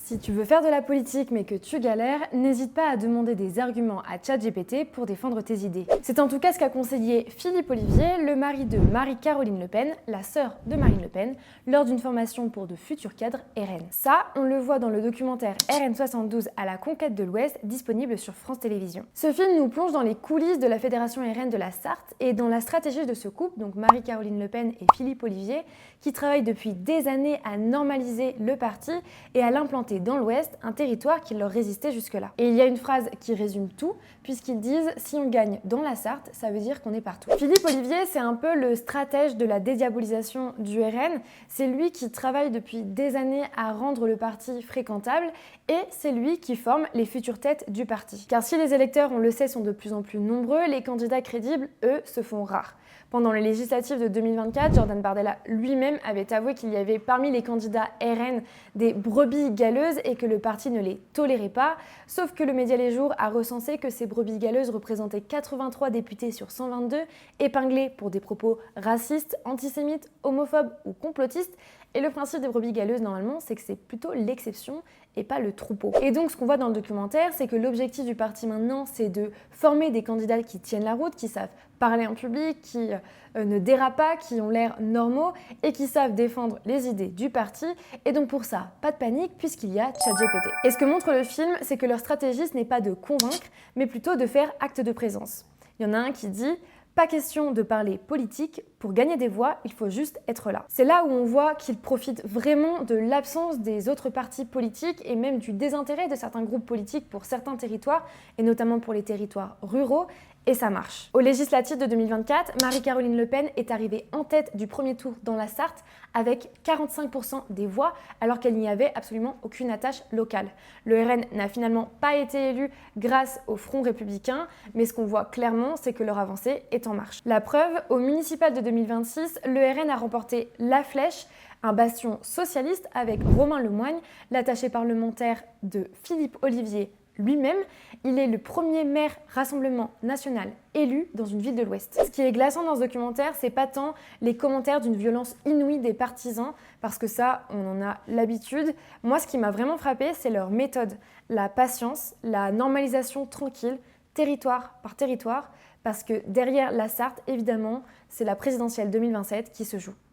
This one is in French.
Si tu veux faire de la politique mais que tu galères, n'hésite pas à demander des arguments à ChatGPT pour défendre tes idées. C'est en tout cas ce qu'a conseillé Philippe Ollivier, le mari de Marie-Caroline Le Pen, la sœur de Marine Le Pen, lors d'une formation pour de futurs cadres RN. Ça, on le voit dans le documentaire RN72 à la conquête de l'Ouest, disponible sur France Télévisions. Ce film nous plonge dans les coulisses de la fédération RN de la Sarthe et dans la stratégie de ce couple, donc Marie-Caroline Le Pen et Philippe Ollivier, qui travaillent depuis des années à normaliser le parti et à l'implanter dans l'Ouest, un territoire qui leur résistait jusque-là. Et il y a une phrase qui résume tout, puisqu'ils disent « si on gagne dans la Sarthe, ça veut dire qu'on est partout ». Philippe Ollivier, c'est un peu le stratège de la dédiabolisation du RN. C'est lui qui travaille depuis des années à rendre le parti fréquentable et c'est lui qui forme les futures têtes du parti. Car si les électeurs, on le sait, sont de plus en plus nombreux, les candidats crédibles, eux, se font rares. Pendant les législatives de 2024, Jordan Bardella lui-même avait avoué qu'il y avait parmi les candidats RN des brebis galeuses et que le parti ne les tolérait pas, sauf que le média Les Jours a recensé que ces brebis galeuses représentaient 83 députés sur 122, épinglés pour des propos racistes, antisémites, homophobes ou complotistes. Et le principe des brebis galeuses, normalement, c'est que c'est plutôt l'exception et pas le troupeau. Et donc, ce qu'on voit dans le documentaire, c'est que l'objectif du parti maintenant, c'est de former des candidats qui tiennent la route, qui savent parler en public, qui ne dérapent pas, qui ont l'air normaux et qui savent défendre les idées du parti. Et donc pour ça, pas de panique puisqu'il y a ChatGPT. Et ce que montre le film, c'est que leur stratégie, ce n'est pas de convaincre, mais plutôt de faire acte de présence. Il y en a un qui dit « Pas question de parler politique, pour gagner des voix, il faut juste être là ». C'est là où on voit qu'ils profitent vraiment de l'absence des autres partis politiques et même du désintérêt de certains groupes politiques pour certains territoires, et notamment pour les territoires ruraux, et ça marche. Aux législatives de 2024, Marie-Caroline Le Pen est arrivée en tête du premier tour dans la Sarthe avec 45% des voix, alors qu'elle n'y avait absolument aucune attache locale. Le RN n'a finalement pas été élu grâce au Front républicain, mais ce qu'on voit clairement, c'est que leur avancée est en marche. La preuve, au municipal de 2026, le RN a remporté La Flèche, un bastion socialiste avec Romain Lemoigne, l'attaché parlementaire de Philippe Ollivier lui-même. Il est le premier maire Rassemblement national élu dans une ville de l'Ouest. Ce qui est glaçant dans ce documentaire, c'est pas tant les commentaires d'une violence inouïe des partisans, parce que ça, on en a l'habitude. Moi, ce qui m'a vraiment frappé, c'est leur méthode, la patience, la normalisation tranquille, territoire par territoire, parce que derrière la Sarthe, évidemment, c'est la présidentielle 2027 qui se joue.